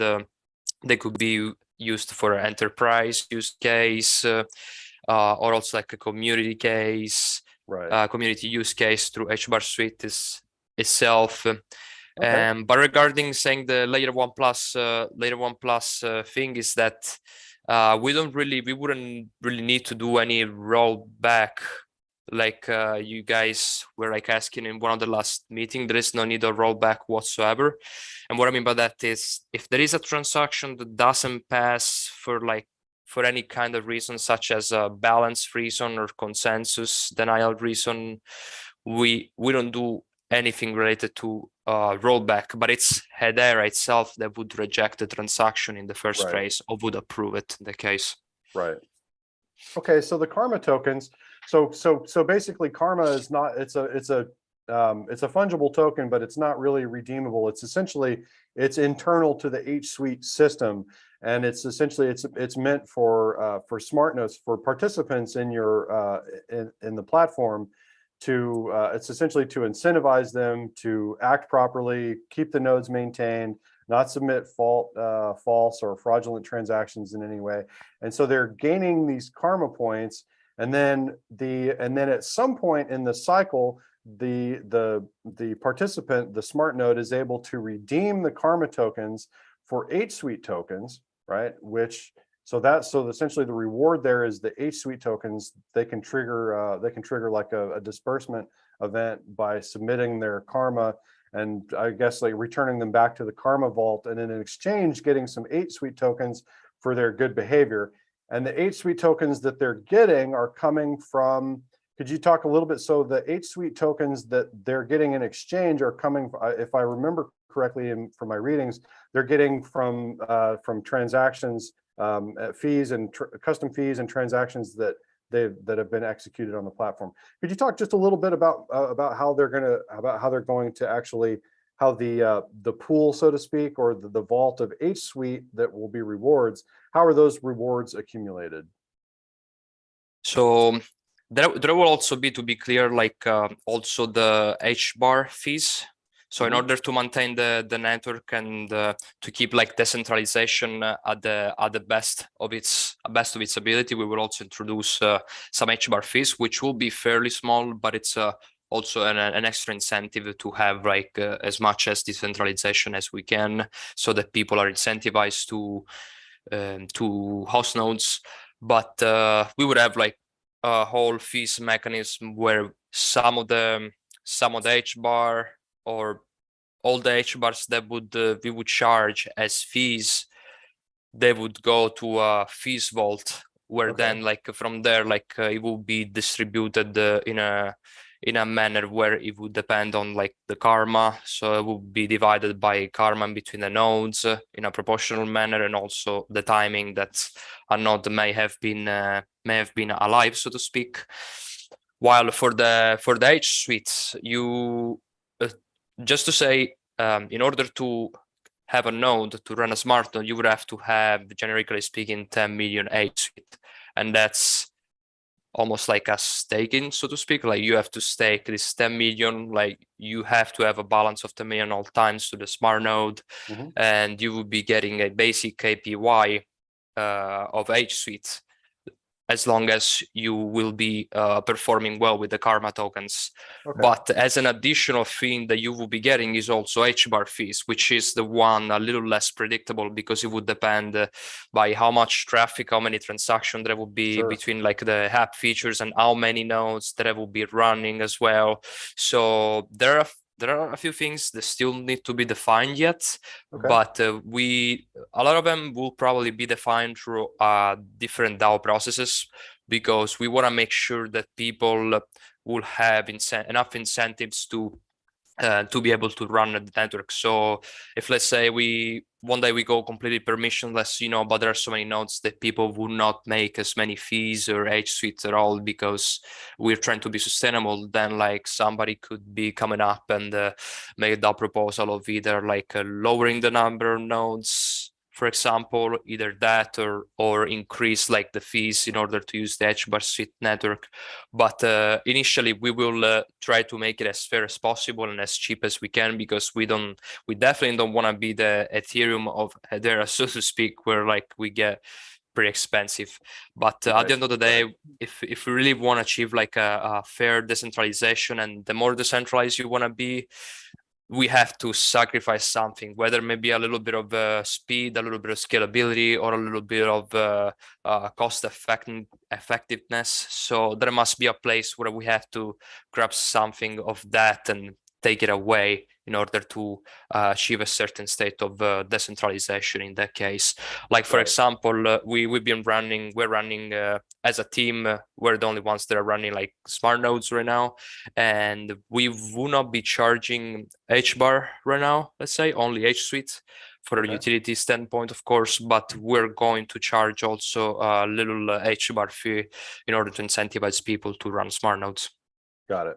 they could be used for an enterprise use case, or also like a community case, Right. community use case through HBARSUITE itself. Okay. But regarding saying the layer 1+ thing is that we wouldn't really need to do any rollback like you guys were like asking in one of the last meeting. There is no need of rollback whatsoever. And what I mean by that is if there is a transaction that doesn't pass for any kind of reason, such as a balance reason or consensus denial reason, we don't do anything related to rollback, but it's Hedera itself that would reject the transaction in the first place or would approve it in the case. Right. Okay, so the karma tokens. So basically, karma is not. It's a fungible token, but it's not really redeemable. It's essentially internal to the HSUITE system, and it's essentially it's meant for smart nodes, for participants in your in the platform. It's essentially to incentivize them to act properly, keep the nodes maintained, not submit false or fraudulent transactions in any way. And so they're gaining these karma points, and then at some point in the cycle, the participant, the smart node, is able to redeem the karma tokens for HSUITE tokens, right? So essentially the reward there is the HSUITE tokens. They can trigger like a disbursement event by submitting their karma, and I guess like returning them back to the karma vault, and in exchange getting some HSUITE tokens for their good behavior. And the HSUITE tokens that they're getting are coming from, could you talk a little bit? So the HSUITE tokens that they're getting in exchange are coming, if I remember correctly from my readings, they're getting from transactions, fees and custom fees and transactions that have been executed on the platform. Could you talk just a little bit about how they're going to actually, how the pool, so to speak, or the vault of HSUITE that will be rewards, how are those rewards accumulated? So there will also be, to be clear, like also the HBAR fees. So in order to maintain the network and to keep like decentralization at the best of its ability, we will also introduce some HBAR fees, which will be fairly small, but it's also an extra incentive to have like as much as decentralization as we can, so that people are incentivized to host nodes. But we would have like a whole fees mechanism where some of the HBAR or all the HBARs that we would charge as fees, they would go to a fees vault, where then like from there like it will be distributed in a manner where it would depend on like the karma. So it will be divided by karma between the nodes in a proportional manner, and also the timing that a node may have been alive, so to speak. While for the H suites, you just to say, in order to have a node to run a smart node, you would have to have, generically speaking, 10 million H suite, and that's almost like a staking, so to speak. Like you have to stake this 10 million, like you have to have a balance of 10 million all times to the smart node, and you will be getting a basic KPI of H suite as long as you will be performing well with the karma tokens. Okay. But as an additional thing that you will be getting is also HBAR fees, which is the one a little less predictable because it would depend by how much traffic, how many transactions there will be between like the app features and how many nodes that will be running as well. So there are a few things that still need to be defined yet, but a lot of them will probably be defined through different DAO processes, because we want to make sure that people will have enough incentives to be able to run the network. So if, let's say, one day we go completely permissionless, but there are so many nodes that people will not make as many fees or H suites at all because we're trying to be sustainable, then like somebody could be coming up and make that proposal of either like lowering the number of nodes, for example, either that or increase like the fees in order to use the HBARSUITE network. But initially we will try to make it as fair as possible and as cheap as we can, because we definitely don't want to be the Ethereum of Hedera, so to speak, where like we get pretty expensive. But at the end of the day, if we really want to achieve like a fair decentralization, and the more decentralized you want to be, we have to sacrifice something, whether maybe a little bit of speed, a little bit of scalability, or a little bit of cost effectiveness. So there must be a place where we have to grab something of that and take it away in order to achieve a certain state of decentralization in that case. Like, for example, we're running as a team, we're the only ones that are running like smart nodes right now, and we will not be charging HBAR right now, let's say, only H suite for a utility standpoint, of course, but we're going to charge also a little HBAR fee in order to incentivize people to run smart nodes. Got it.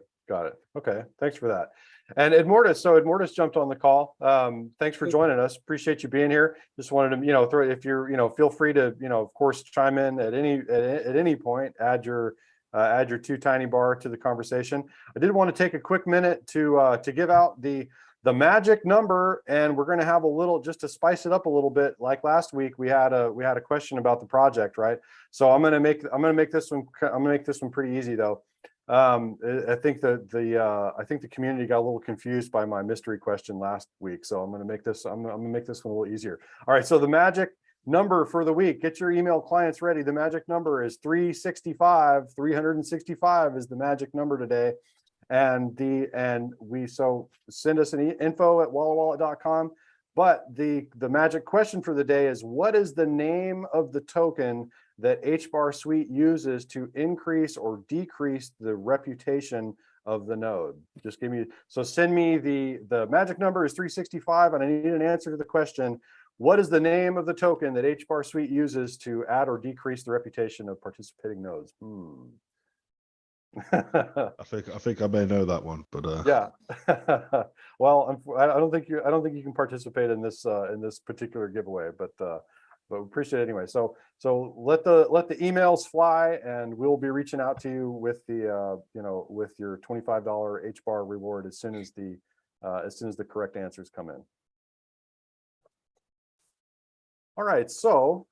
Okay, thanks for that. And Edmortis jumped on the call. Thanks for joining us. Appreciate you being here. Just wanted to, if you're, feel free to, of course, chime in at any point. Add your 2 tiny bar to the conversation. I did want to take a quick minute to give out the magic number, and we're going to have a little, just to spice it up a little bit. Like last week, we had a question about the project, right? So I'm going to make this one pretty easy though. I think the community got a little confused by my mystery question last week, so I'm going to make this one a little easier. All right, so the magic number for the week, get your email clients ready. The magic number is 365. 365 is the magic number today, and so send us an info@wallawallet.com. But the magic question for the day is, what is the name of the token that HBARSUITE uses to increase or decrease the reputation of the node? Just send me the magic number is 365, and I need an answer to the question, what is the name of the token that HBARSUITE uses to add or decrease the reputation of participating nodes? I think I may know that one, but yeah. Well, I don't think you can participate in this particular giveaway, but we appreciate it anyway. So let the emails fly, and we'll be reaching out to you with the with your $25 HBAR reward as soon as the correct answers come in. All right, so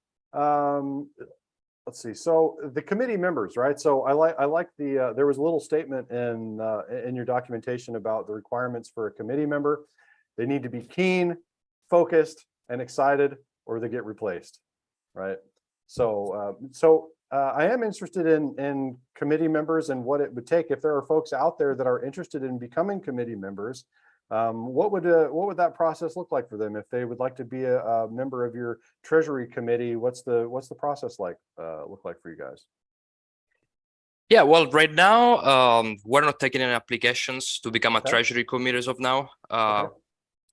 let's see. So the committee members, right? So I like the there was a little statement in your documentation about the requirements for a committee member. They need to be keen, focused, and excited, or they get replaced, right? So I am interested in committee members and what it would take. If there are folks out there that are interested in becoming committee members, what would that process look like for them if they would like to be a member of your treasury committee? What's the process look like for you guys? Yeah, well, right now we're not taking any applications to become a treasury committee as of now.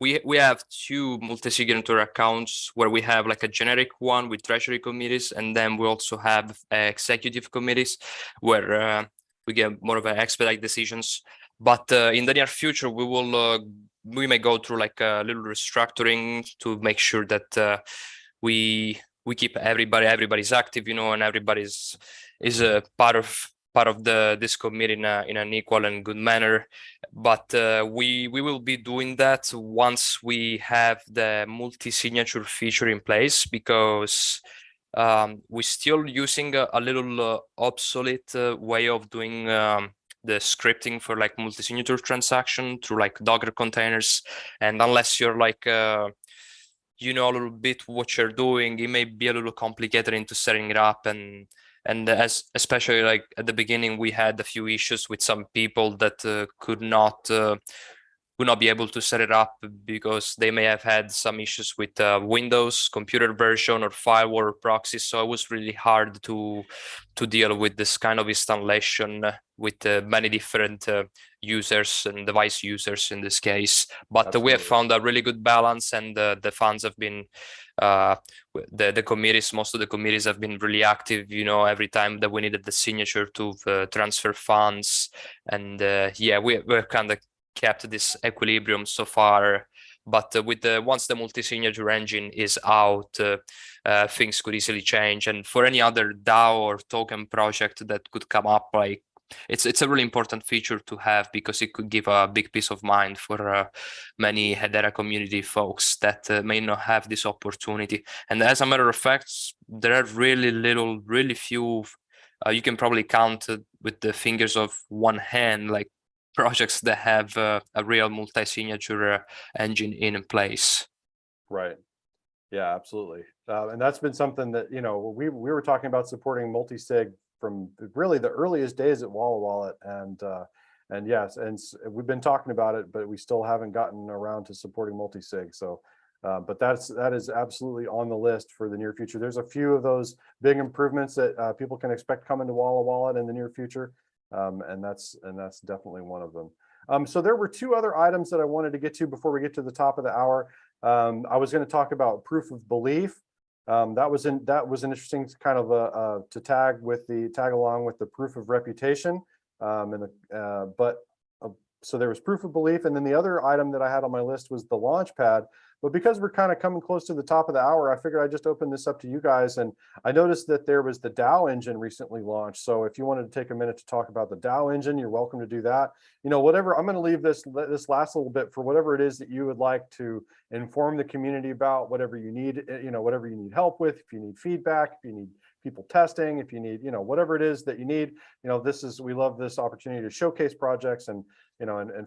We have 2 multi-signatory accounts where we have like a generic one with treasury committees, and then we also have executive committees where we get more of an expedite decisions. But in the near future, we may go through like a little restructuring to make sure that we keep everybody's active, and everybody's is a part of this committee in an equal and good manner. But we will be doing that once we have the multi-signature feature in place, because we're still using a little obsolete way of doing the scripting for like multi-signature transaction through like Docker containers. And unless you're like a little bit what you're doing, it may be a little complicated into setting it up. And especially like at the beginning, we had a few issues with some people that could not be able to set it up because they may have had some issues with Windows computer version or firewall proxy. So it was really hard to deal with this kind of installation with many different users and device users in this case. But we have found a really good balance, and the funds have been the committees. Most of the committees have been really active. Every time that we needed the signature to transfer funds, and we're kind of kept this equilibrium so far. But once the multi-signature engine is out, things could easily change. And for any other DAO or token project that could come up, like it's a really important feature to have, because it could give a big peace of mind for many Hedera community folks that may not have this opportunity. And as a matter of fact, there are really few. You can probably count with the fingers of one hand, like projects that have a real multi-signature engine in place. Right. Yeah, absolutely. And that's been something that, we were talking about supporting multi-sig from really the earliest days at Walla Wallet. And yes, and we've been talking about it, but we still haven't gotten around to supporting multi-sig. So, but that is absolutely on the list for the near future. There's a few of those big improvements that people can expect coming to Walla Wallet in the near future. And that's definitely one of them. So there were two other items that I wanted to get to before we get to the top of the hour. I was going to talk about proof of belief. That was an interesting kind of to tag along with the proof of reputation. So there was proof of belief, and then the other item that I had on my list was the launchpad. But because we're kind of coming close to the top of the hour, I figured I'd just open this up to you guys. And I noticed that there was the DAO engine recently launched. So if you wanted to take a minute to talk about the DAO engine, you're welcome to do that. Whatever, I'm going to leave this last little bit for whatever it is that you would like to inform the community about, whatever you need, whatever you need help with, if you need feedback, if you need people testing, if you need, whatever it is that you need, we love this opportunity to showcase projects and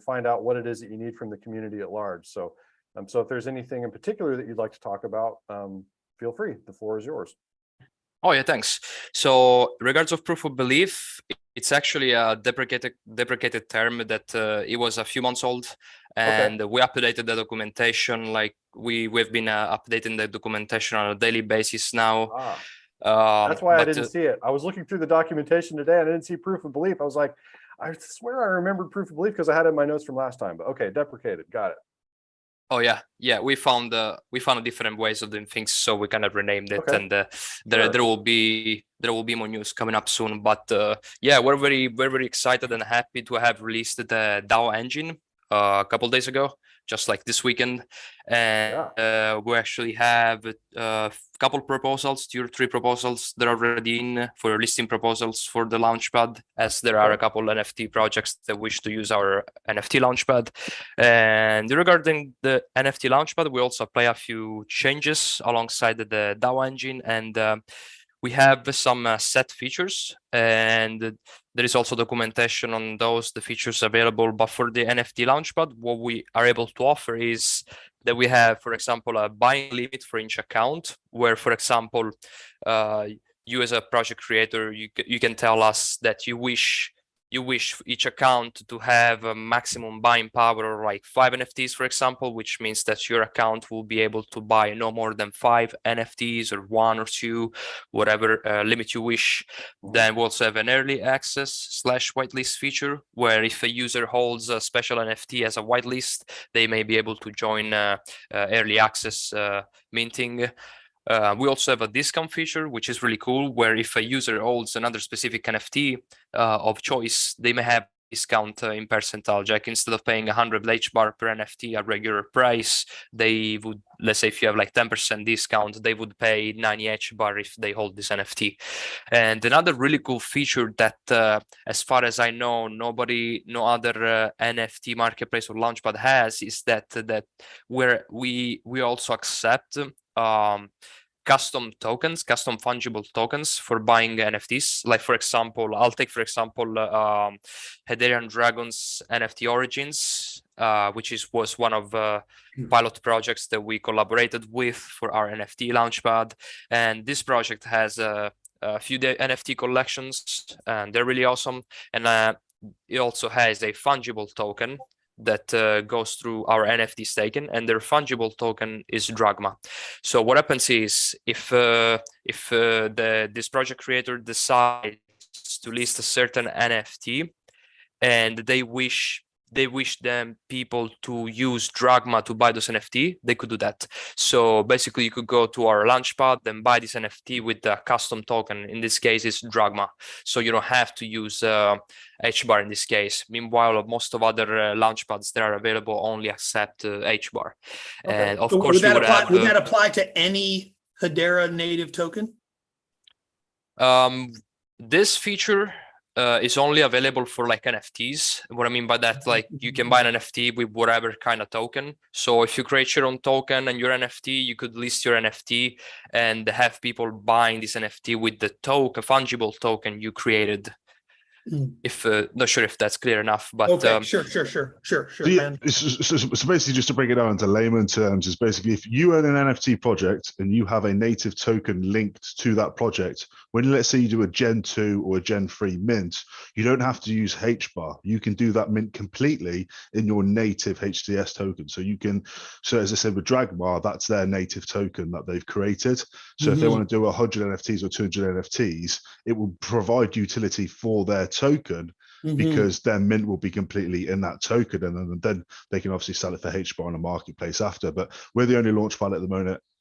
find out what it is that you need from the community at large. So if there's anything in particular that you'd like to talk about, feel free. The floor is yours. Oh yeah, thanks. So regards of proof of belief, it's actually a deprecated term that it was a few months old, and we updated the documentation. Like we've been updating the documentation on a daily basis now. That's why I didn't see it. I was looking through the documentation today and I didn't see proof of belief. I was like, I swear I remembered proof of belief because I had it in my notes from last time. But okay, deprecated, got it. Oh yeah, we found different ways of doing things, so we kind of renamed it, and there will be more news coming up soon. But we're very excited and happy to have released the DAO engine a couple days ago, just like this weekend, and we actually have a couple proposals, 2 or 3 proposals that are already in for listing proposals for the launchpad, as there are a couple NFT projects that wish to use our NFT launchpad. And regarding the NFT launchpad, we also apply a few changes alongside the DAO engine, and we have some set features, and there is also documentation on the features available. But for the NFT launchpad, what we are able to offer is that we have, for example, a buying limit for each account, where, for example, you as a project creator, you can tell us that you wish each account to have a maximum buying power of like 5 NFTs, for example, which means that your account will be able to buy no more than 5 NFTs or 1 or 2, whatever limit you wish. Then we also have an early access / whitelist feature, where if a user holds a special NFT as a whitelist, they may be able to join early access minting. We also have a discount feature, which is really cool, where if a user holds another specific NFT of choice, they may have discount in percentage. Like instead of paying 100 HBAR per NFT at regular price, they would, let's say if you have like 10% discount, they would pay 90 HBAR if they hold this NFT. And another really cool feature that, as far as I know, no other NFT marketplace or launchpad has, is that where we also accept custom tokens, custom fungible tokens for buying NFTs. Like for example, I'll take for example Hedera Dragon's NFT Origins, which was one of pilot projects that we collaborated with for our NFT launchpad. And this project has a few NFT collections, and they're really awesome. And it also has a fungible token that goes through our NFT staking, and their fungible token is Dragma. So what happens is if this project creator decides to list a certain NFT, and they wish them people to use Dragma to buy those NFT, they could do that. So basically you could go to our launchpad and buy this NFT with the custom token. In this case, it's Dragma. So you don't have to use HBAR in this case. Meanwhile, most of other launchpads that are available only accept HBAR. Okay. And of So course, would that we would apply, have, would that apply to any Hedera native token? this feature is only available for like NFTs. What I mean by that, like you can buy an NFT with whatever kind of token. So if you create your own token and your NFT, you could list your NFT and have people buying this NFT with the token, fungible token you created. If not sure if that's clear enough, but Okay, sure. So, yeah, so basically, just to break it down into layman terms, is basically if you own an NFT project and you have a native token linked to that project, when let's say you do a Gen 2 or a Gen 3 mint, you don't have to use HBAR. You can do that mint completely in your native HDS token. So you can, so as I said with Dragma, that's their native token that they've created. So if they want to do 100 NFTs or 200 NFTs, it will provide utility for their token, because their mint will be completely in that token, and then they can obviously sell it for HBAR on a marketplace after. But we're the only launchpad at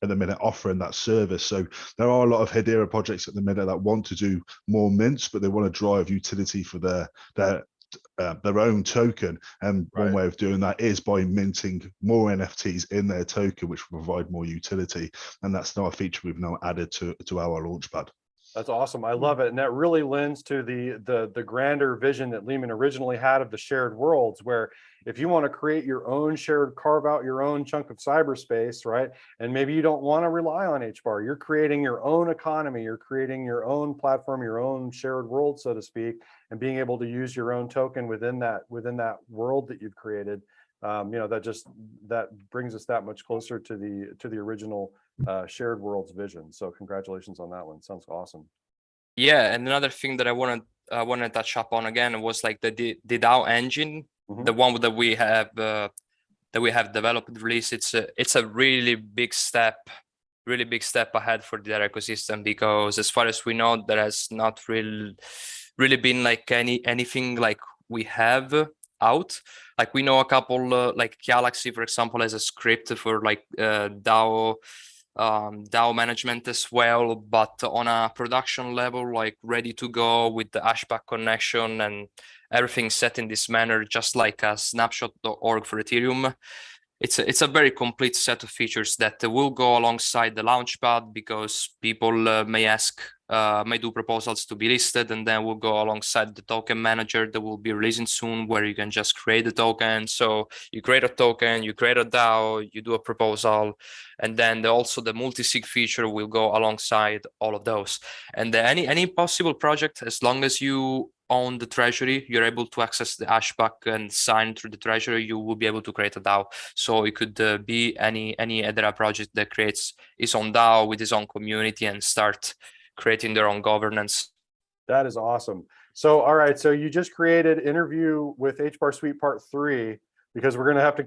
the minute offering that service. So there are a lot of Hedera projects at the minute that want to do more mints, but they want to drive utility for their own token. And one way of doing that is by minting more NFTs in their token, which will provide more utility. And that's now a feature we've now added to our launchpad. That's awesome. I love it. And that really lends to the grander vision that Lehman originally had of the shared worlds, where if you want to create your own shared, carve out your own chunk of cyberspace, right? And maybe you don't want to rely on HBAR. You're creating your own economy. You're creating your own platform, your own shared world, so to speak, and being able to use your own token within that world that you've created. That brings us that much closer to the original shared worlds vision. So congratulations on that one. Sounds awesome. Yeah, and another thing that I want to touch up on again was like the DAO engine, the one that we have developed and released. It's a really big step ahead for their ecosystem, because as far as we know, there has not really been like anything like we have out. Like we know a couple like Galaxy, for example, has a script for like DAO management as well, but on a production level, like ready to go with the hashback connection and everything set in this manner, just like a snapshot.org for Ethereum. It's a very complete set of features that will go alongside the launchpad, because people may do proposals to be listed, and then will go alongside the token manager that will be releasing soon, where you can just create a token. So you create a token, you create a DAO, you do a proposal, and then also the multi-sig feature will go alongside all of those. And any possible project, as long as you own the treasury, you're able to access the hashback and sign through the treasury, you will be able to create a DAO. So it could be any Hedera project that creates its own DAO with its own community and start creating their own governance. That is awesome. So, all right. So you just created interview with HBARSUITE Part 3, because we're going to have to.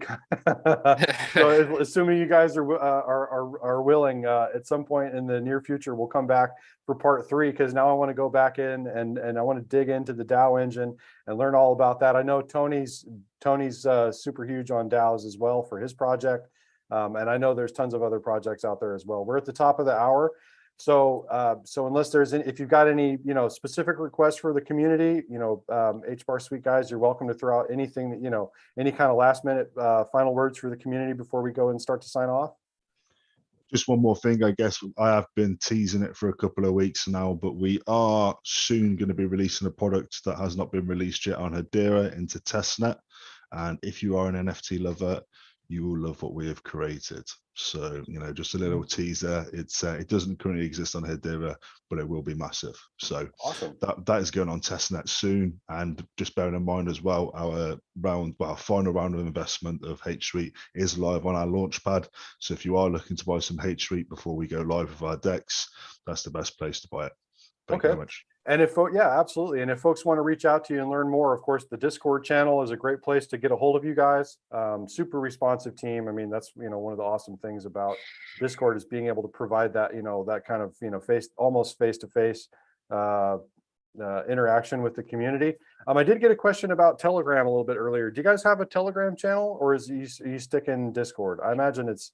So assuming you guys are willing, at some point in the near future, we'll come back for Part 3, because now I want to go back in and I want to dig into the DAO engine and learn all about that. I know Tony's super huge on DAOs as well for his project. And I know there's tons of other projects out there as well. We're at the top of the hour. So, so unless there's if you've got any, specific requests for the community, HBAR Suite guys, you're welcome to throw out anything that, any kind of last minute final words for the community before we go and start to sign off. Just one more thing, I guess. I have been teasing it for a couple of weeks now, but we are soon going to be releasing a product that has not been released yet on Hedera into testnet. And if you are an NFT lover, you will love what we have created. So, just a little teaser. It doesn't currently exist on Hedera, but it will be massive. So Awesome. that is going on testnet soon. And just bearing in mind as well, our final round of investment of HSUITE is live on our launch pad. So if you are looking to buy some HSUITE before we go live with our decks, that's the best place to buy it. Thank you very much. And yeah, absolutely. And if folks want to reach out to you and learn more, of course, the Discord channel is a great place to get a hold of you guys. Super responsive team. I mean, that's, one of the awesome things about Discord is being able to provide that, that kind of, almost face-to-face interaction with the community. I did get a question about Telegram a little bit earlier. Do you guys have a Telegram channel, or are you sticking Discord? I imagine it's,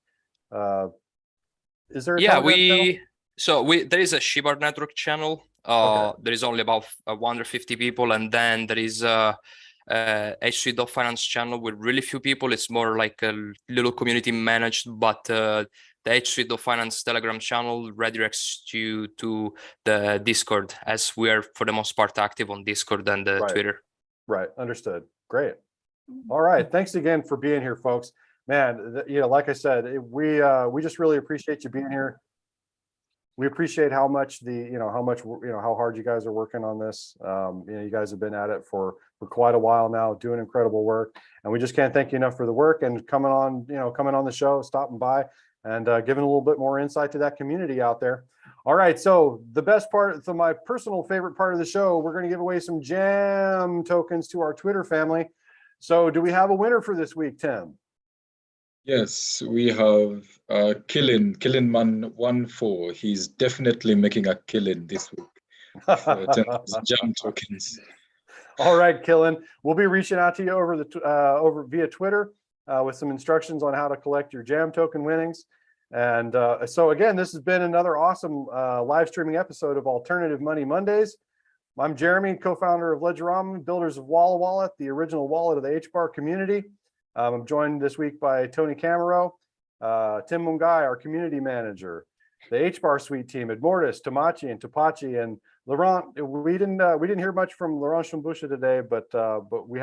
is there a Telegram channel? So there is a HBAR network channel. There is only about 150 people, and then there is a HSUITE Finance channel with really few people. It's more like a little community managed, but the HSUITE Finance Telegram channel redirects you to the Discord, as we are for the most part active on Discord and Twitter. Right, understood. Great. All right, thanks again for being here, folks. Man, like I said, we just really appreciate you being here. We appreciate how much how hard you guys are working on this. You guys have been at it for quite a while now, doing incredible work, and we just can't thank you enough for the work and coming on the show, stopping by, and giving a little bit more insight to that community out there. All right, so the best part, so my personal favorite part of the show, we're going to give away some jam tokens to our Twitter family. So, do we have a winner for this week, Tim? Yes, we have Killinman14. He's definitely making a killing this week for jam tokens. All right, Killin, we'll be reaching out to you over via Twitter with some instructions on how to collect your jam token winnings. And so again, this has been another awesome live streaming episode of Alternative Money Mondays. I'm Jeremy, co-founder of Ledgerama, builders of Walla Wallet, the original wallet of the HBAR community. I'm joined this week by Tony Camero, Tim Mungai, our community manager, the HBAR Suite team, Edmortis, Tamachi, and Tapachi, and Laurent. We didn't hear much from Laurent Schambusha today, but we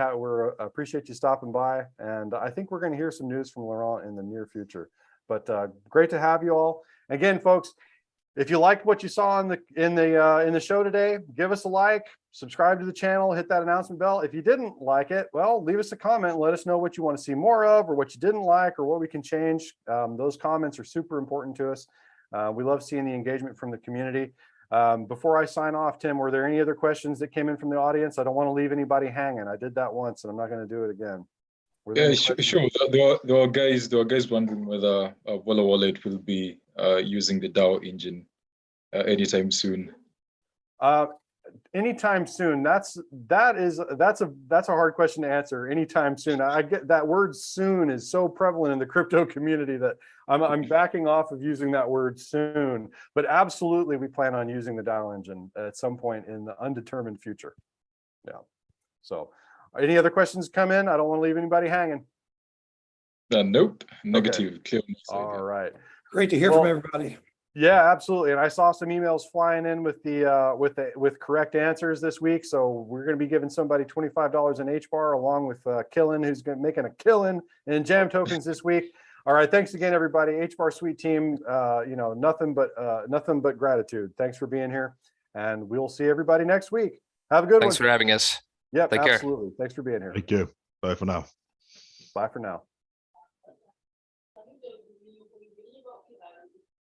appreciate you stopping by, and I think we're going to hear some news from Laurent in the near future. But great to have you all again, folks. If you liked what you saw in the show today, give us a like, subscribe to the channel, hit that announcement bell. If you didn't like it, well, leave us a comment and let us know what you want to see more of, or what you didn't like, or what we can change. Those comments are super important to us. We love seeing the engagement from the community. Before I sign off, Tim, were there any other questions that came in from the audience? I don't want to leave anybody hanging. I did that once, and I'm not going to do it again. Yeah, sure. There are guys wondering whether Walla Wallet will be using the DAO engine anytime soon. Anytime soon. That's a hard question to answer. Anytime soon. I get that word "soon" is so prevalent in the crypto community that I'm backing off of using that word "soon." But absolutely, we plan on using the DAO engine at some point in the undetermined future. Yeah. So, any other questions come in? I don't want to leave anybody hanging. Nope. Negative. Okay. Clear. All right. Great to hear from everybody. Yeah, absolutely. And I saw some emails flying in with with correct answers this week. So we're going to be giving somebody $25 in HBAR, along with Killin, who's making a killing in jam tokens this week. All right. Thanks again, everybody. HBAR Suite team. Nothing but gratitude. Thanks for being here, and we'll see everybody next week. Have a good one. Thanks for having us. Yep, Take absolutely. care. Thanks for being here. Thank you. Bye for now. Bye for now.